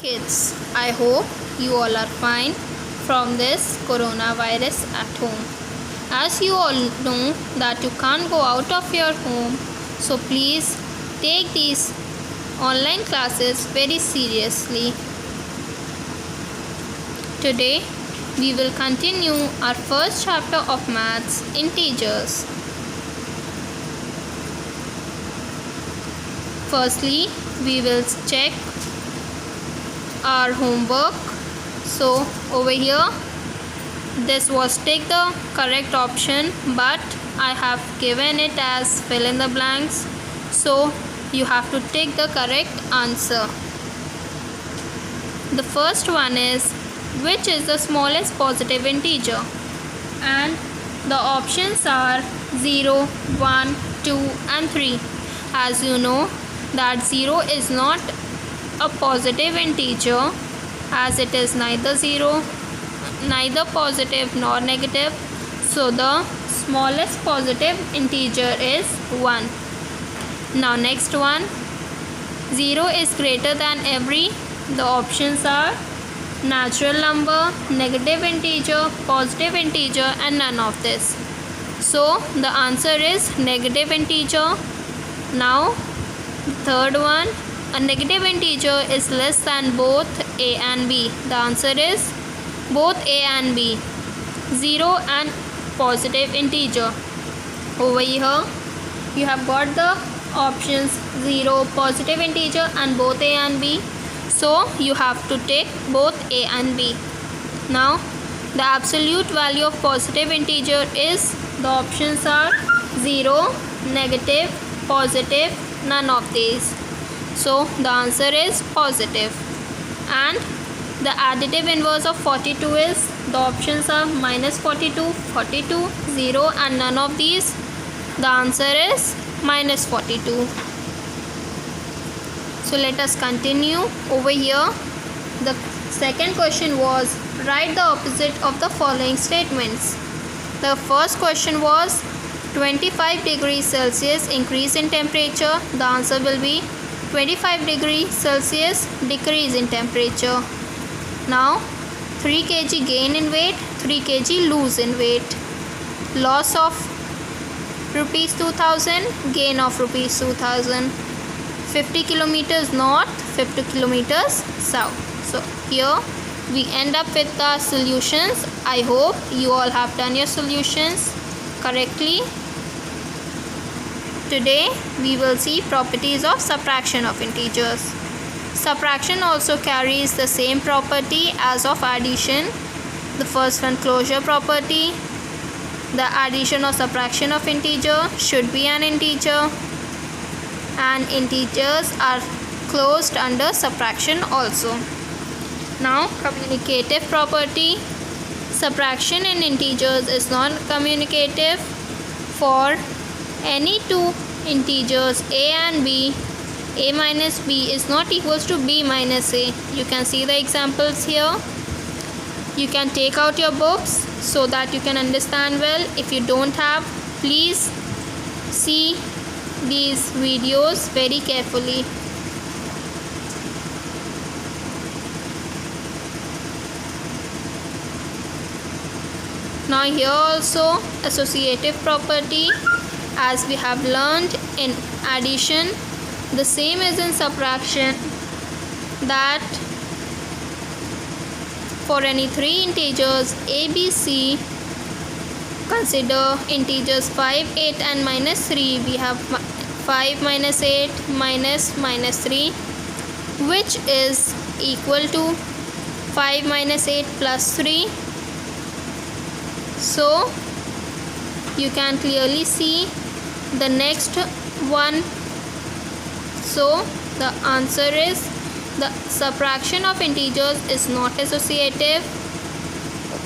Kids, I hope you all are fine from this coronavirus at home. As you all know that you can't go out of your home, so please take these online classes very seriously. Today we will continue our first chapter of maths, integers. Firstly, we will check our homework. So over here this was take the correct option, but I have given it as fill in the blanks, so you have to take the correct answer. The first one is, which is the smallest positive integer? And the options are 0, 1, 2 and 3. As you know that 0 is not a positive integer, as it is neither positive nor negative, so the smallest positive integer is 1. Now next one, 0 is greater than every. The options are natural number, negative integer, positive integer and none of this. So the answer is negative integer. Now third one, a negative integer is less than both a and b. The answer is both a and b, 0 and positive integer. Over here you have got the options 0, positive integer and both a and b, so you have to take both a and b. Now the absolute value of positive integer is, the options are 0, negative, positive, none of these. So the answer is positive. And the additive inverse of 42 is, the options are minus 42, 42, 0 and none of these. The answer is minus 42. So let us continue. Over here the second question was, write the opposite of the following statements. The first question was 25 degrees Celsius increase in temperature. The answer will be 25 degrees Celsius decrease in temperature. Now 3 kg gain in weight, 3 kg lose in weight. Loss of rupees 2000, gain of rupees 2000. 50 kilometers north, 50 kilometers south. So here we end up with the solutions. I hope you all have done your solutions correctly. Today we will see properties of subtraction of integers. Subtraction also carries the same property as of addition. The first one, closure property. The addition or subtraction of integer should be an integer, and integers are closed under subtraction also. Now communicative property. Subtraction in integers is non-communicative. For any two integers a and b, a minus b is not equals to b minus a. You can see the examples here. You can take out your books so that you can understand well. If you don't have, please see these videos very carefully. Now here also associative property. As we have learned in addition, the same is in subtraction, that for any three integers a, b, c, consider integers 5, 8 and minus 3. We have 5 minus 8 minus 3, which is equal to 5 minus 8 plus 3. So you can clearly see the next one. So the answer is, the subtraction of integers is not associative.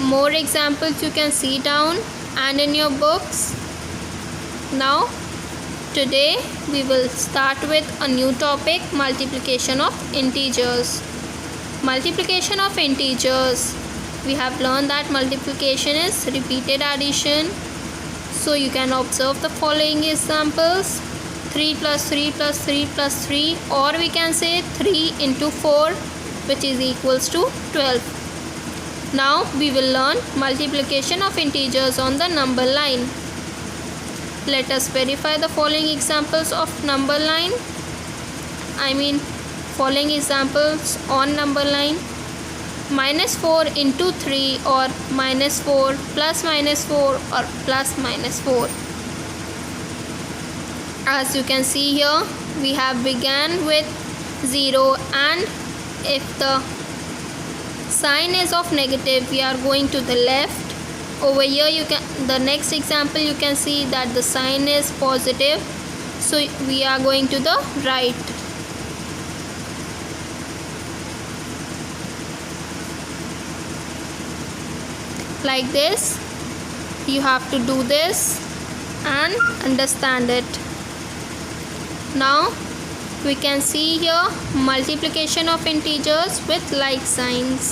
More examples you can see down and in your books. Now today we will start with a new topic, multiplication of integers. Multiplication of integers, we have learned that multiplication is repeated addition. So you can observe the following examples: 3 plus 3 plus 3 plus 3, or we can say 3 into 4 which is equals to 12. Now we will learn multiplication of integers on the number line. Let us verify the following examples of number line. Following examples on number line. -4 into 3 or -4 plus -4 or plus -4. As you can see here, we have began with 0, and if the sign is of negative, we are going to the left. Over here the next example you can see that the sign is positive, so we are going to the right. Like this, you have to do this and understand it. Now we can see here multiplication of integers with like signs.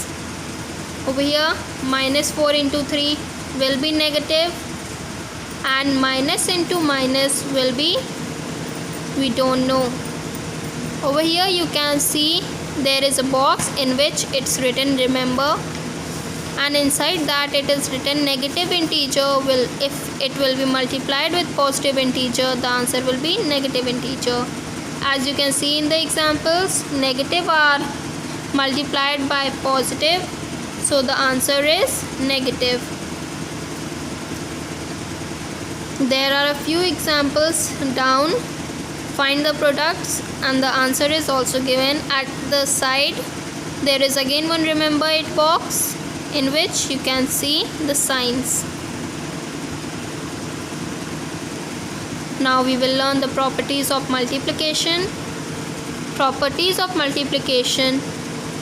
Over here, -4 into 3 will be negative, and minus into minus will be, we don't know. Over here you can see there is a box in which it's written remember, and inside that it is written negative integer if it will be multiplied with positive integer, the answer will be negative integer. As you can see in the examples, negative are multiplied by positive, so the answer is negative. There are a few examples down. Find the products, and the answer is also given at the side. There is again one remember it box in which you can see the signs. Now we will learn the properties of multiplication. Properties of multiplication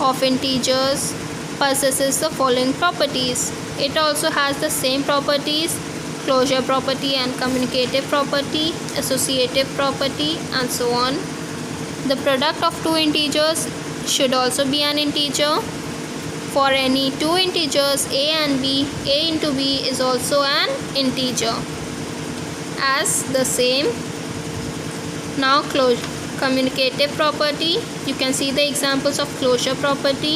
of integers possesses the following properties. It also has the same properties: closure property and commutative property, associative property, and so on. The product of two integers should also be an integer. For any two integers a and b, a into b is also an integer. As the same. Now commutative property, you can see the examples of closure property.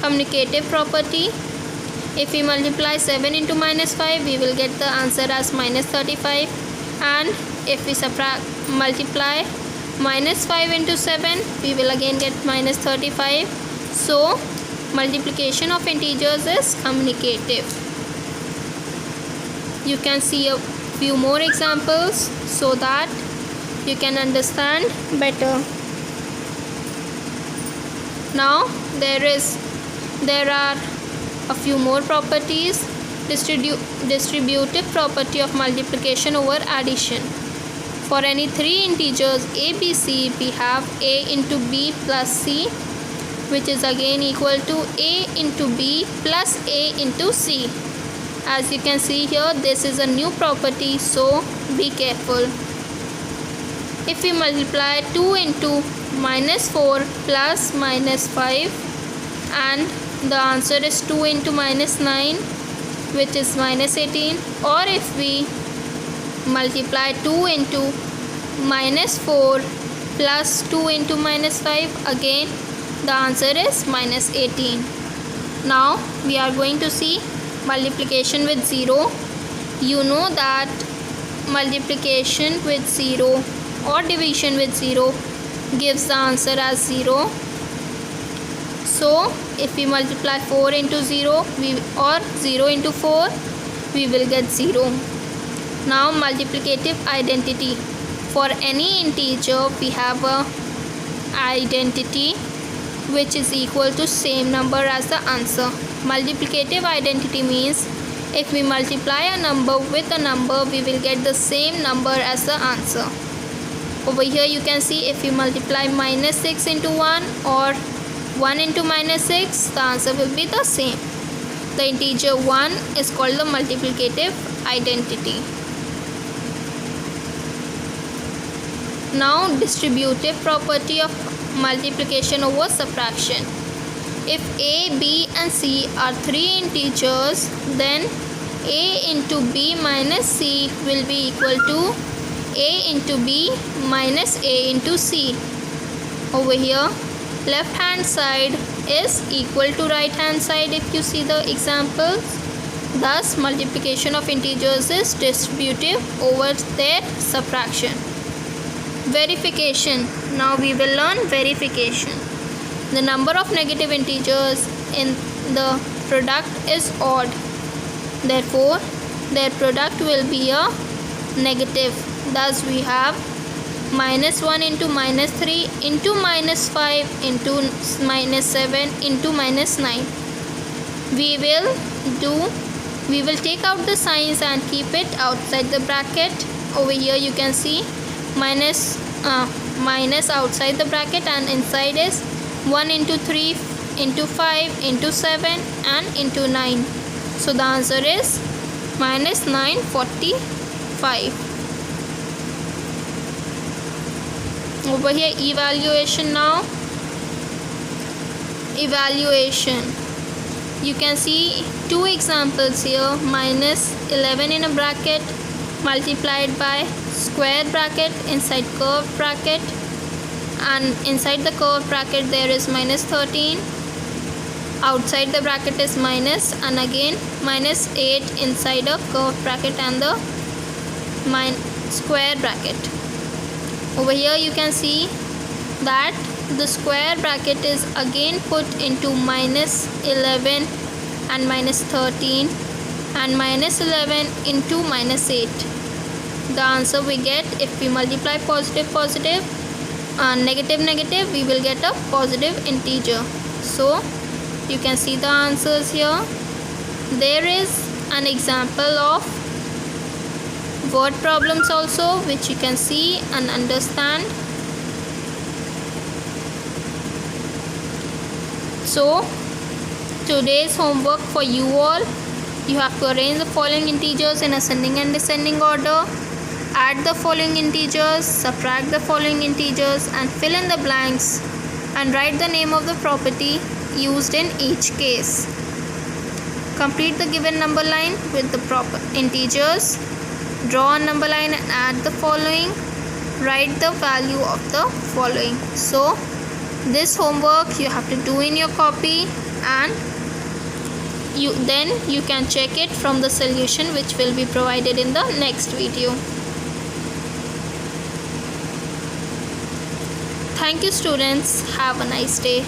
Commutative property, if we multiply 7 into -5, we will get the answer as -35, and if we multiply -5 into 7, we will again get -35. So multiplication of integers is commutative. You can see a few more examples so that you can understand better. Now there are a few more properties. Distributive property of multiplication over addition. For any three integers a, b, c, we have a into b plus c, which is again equal to a into b plus a into c. As you can see here, this is a new property, so be careful. If we multiply 2 into -4 plus -5, and the answer is 2 into -9, which is -18, or if we multiply 2 into -4 plus 2 into -5, again the answer is -18. Now we are going to see multiplication with 0. You know that multiplication with 0 or division with 0 gives the answer as 0. So if we multiply 4 into 0 or 0 into 4, we will get 0. Now multiplicative identity. For any integer, we have a identity which is equal to same number as the answer. Multiplicative identity means if we multiply a number with a number, we will get the same number as the answer. Over here you can see if we multiply -6 into 1 or 1 into -6, the answer will be the same. The integer 1 is called the multiplicative identity. Now distributive property of multiplication over subtraction. If a, b, and c are three integers, then a into b minus c will be equal to a into b minus a into c. Over here left hand side is equal to right hand side if you see the examples. Thus multiplication of integers is distributive over their subtraction. Verification. Now we will learn verification. The number of negative integers in the product is odd. Therefore their product will be a negative. Thus we have -1 into -3 into -5 into -7 into -9. We will take out the signs and keep it outside the bracket. Over here you can see minus outside the bracket, and inside is 1 into 3 into 5 into 7 and into 9. So the answer is -945. Over here evaluation. Now evaluation, you can see two examples here. -11 in a bracket multiplied by square bracket inside curved bracket, and inside the curved bracket there is -13. Outside the bracket is minus, and again -8 inside a curved bracket and the square bracket. Over here you can see that the square bracket is again put into -11 and -13 and -11 into -8. The answer we get, if we multiply positive positive and negative negative, we will get a positive integer. So you can see the answers here. There is an example of word problems also, which you can see and understand. So today's homework for you all, you have to arrange the following integers in ascending and descending order, add the following integers, subtract the following integers, and fill in the blanks and write the name of the property used in each case. Complete the given number line with the proper integers. Draw a number line and add the following. Write the value of the following. So this homework you have to do in your copy, and then you can check it from the solution which will be provided in the next video. Thank you students. Have a nice day.